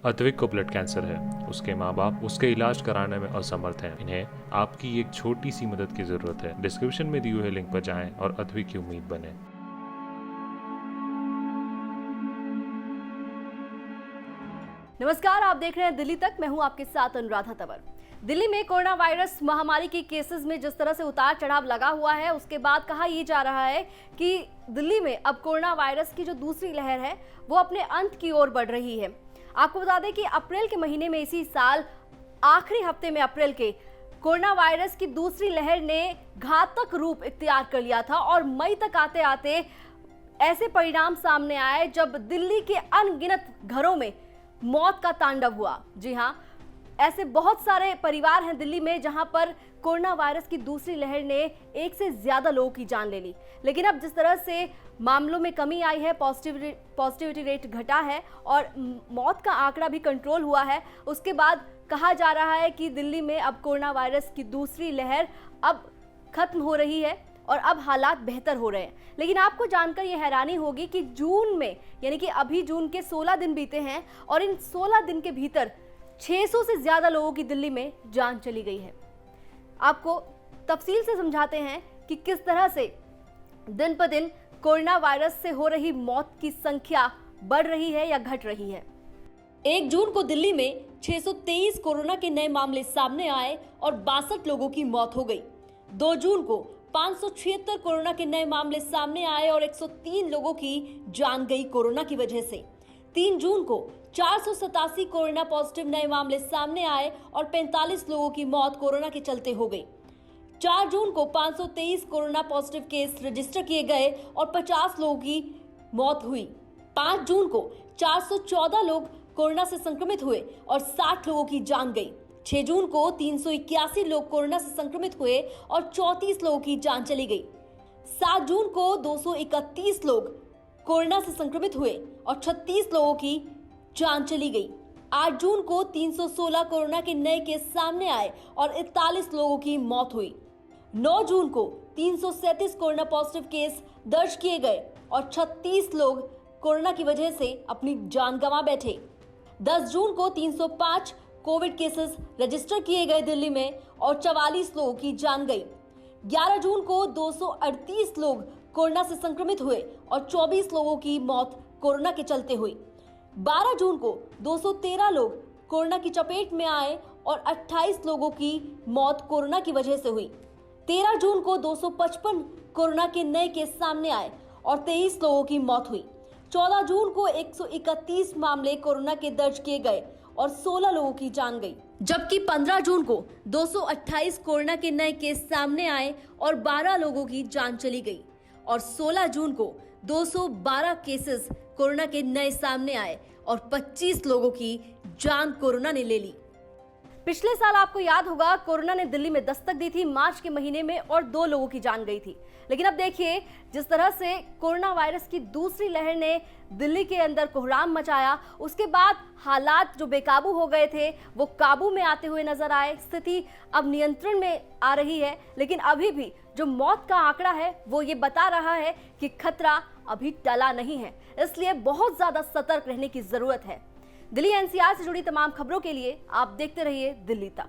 अद्विक को blood cancer है। उसके माँ बाप उसके इलाज कराने में असमर्थ हैं। इन्हें आपकी एक छोटी सी मदद की जरूरत है। डिस्क्रिप्शन में दिए हुए लिंक पर जाएं और अद्विक की उम्मीद बने। नमस्कार, आप देख रहे हैं दिल्ली तक। मैं हूं आपके साथ अनुराधा तंवर। दिल्ली में कोरोना वायरस महामारी के केसेस में जिस तरह से उतार चढ़ाव लगा हुआ है, उसके बाद कहा यह जा रहा है कि दिल्ली में अब कोरोना वायरस की जो दूसरी लहर है वो अपने अंत की ओर बढ़ रही है। आपको बता दें कि अप्रैल के महीने में इसी साल आखिरी हफ्ते में अप्रैल के कोरोना वायरस की दूसरी लहर ने घातक रूप इख्तियार कर लिया था और मई तक आते आते ऐसे परिणाम सामने आए जब दिल्ली के अनगिनत घरों में मौत का तांडव हुआ। जी हां, ऐसे बहुत सारे परिवार हैं दिल्ली में जहां पर कोरोना वायरस की दूसरी लहर ने एक से ज्यादा लोगों की जान ले ली। लेकिन अब जिस तरह से मामलों में कमी आई है, पॉजिटिविटी रेट घटा है और मौत का आंकड़ा भी कंट्रोल हुआ है, उसके बाद कहा जा रहा है कि दिल्ली में अब कोरोना वायरस की दूसरी लहर अब खत्म हो रही है और अब हालात बेहतर हो रहे हैं। लेकिन आपको जानकर यह हैरानी होगी कि जून में, यानी कि अभी जून के 16 दिन बीते हैं और इन 16 दिन के भीतर 600 से ज्यादा लोगों की दिल्ली में जान चली गई है। आपको तफसील से समझाते हैं कि किस तरह से दिन पर दिन कोरोना वायरस से हो रही मौत की संख्या बढ़ रही है या घट रही है। 1 जून को दिल्ली में 623 कोरोना के नए मामले सामने आए और 62 लोगों की मौत हो गई। 2 जून को 576 कोरोना के नए मामले सामने आए और 103 लोगों की जान गई कोरोना की वजह से। 3 जून को 487 कोरोना पॉजिटिव नए मामले सामने आए और 45 लोगों की मौत कोरोना के चलते हो गई। 4 जून को 523 कोरोना पॉजिटिव केस रजिस्टर किए गए और 50 लोगों की मौत हुई। 5 जून को 414 लोग कोरोना से संक्रमित हुए और 60 लोगों की जान गई। 6 जून को 381 लोग कोरोना से संक्रमित हुए और 34 लोगों की जान चली गई। 7 जून को 231 लोग कोरोना से संक्रमित हुए और 36 लोगों की जान चली गई। 8 जून को 316 कोरोना के नए केस सामने आए और 41 लोगों की मौत हुई। 9 जून को 337 कोरोना पॉजिटिव केस दर्ज किए गए और 36 लोग कोरोना की वजह से अपनी जान गंवा बैठे। 10 जून को 305 कोविड केसेस रजिस्टर किए गए दिल्ली में और 44 लोगों की जान गई। 11 जून को 238 लोग कोरोना से संक्रमित हुए और 24 लोगों की मौत कोरोना के चलते हुई। 12 जून को 213 लोग कोरोना की चपेट में आए और 28 लोगों की मौत कोरोना की वजह से हुई। 13 जून को 255 कोरोना के नए केस सामने आए और 23 लोगों की मौत हुई। 14 जून को 131 मामले कोरोना के दर्ज किए गए और 16 लोगों की जान गई। जबकि 15 जून को 228 कोरोना के नए केस सामने आए और 12 लोगों की जान चली गई और 16 जून को 212 केसेस कोरोना के नए सामने आए और 25 लोगों की जान कोरोना ने ले ली। पिछले साल आपको याद होगा कोरोना ने दिल्ली में दस्तक दी थी मार्च के महीने में और 2 लोगों की जान गई थी। लेकिन अब देखिए जिस तरह से कोरोना वायरस की दूसरी लहर ने दिल्ली के अंदर कोहराम मचाया, उसके बाद हालात जो बेकाबू हो गए थे वो काबू में आते हुए नजर आए। स्थिति अब नियंत्रण में आ रही है, लेकिन अभी भी जो मौत का आंकड़ा है वो ये बता रहा है कि खतरा अभी टला नहीं है। इसलिए बहुत ज्यादा सतर्क रहने की जरूरत है। दिल्ली एनसीआर से जुड़ी तमाम खबरों के लिए आप देखते रहिए दिल्ली तक।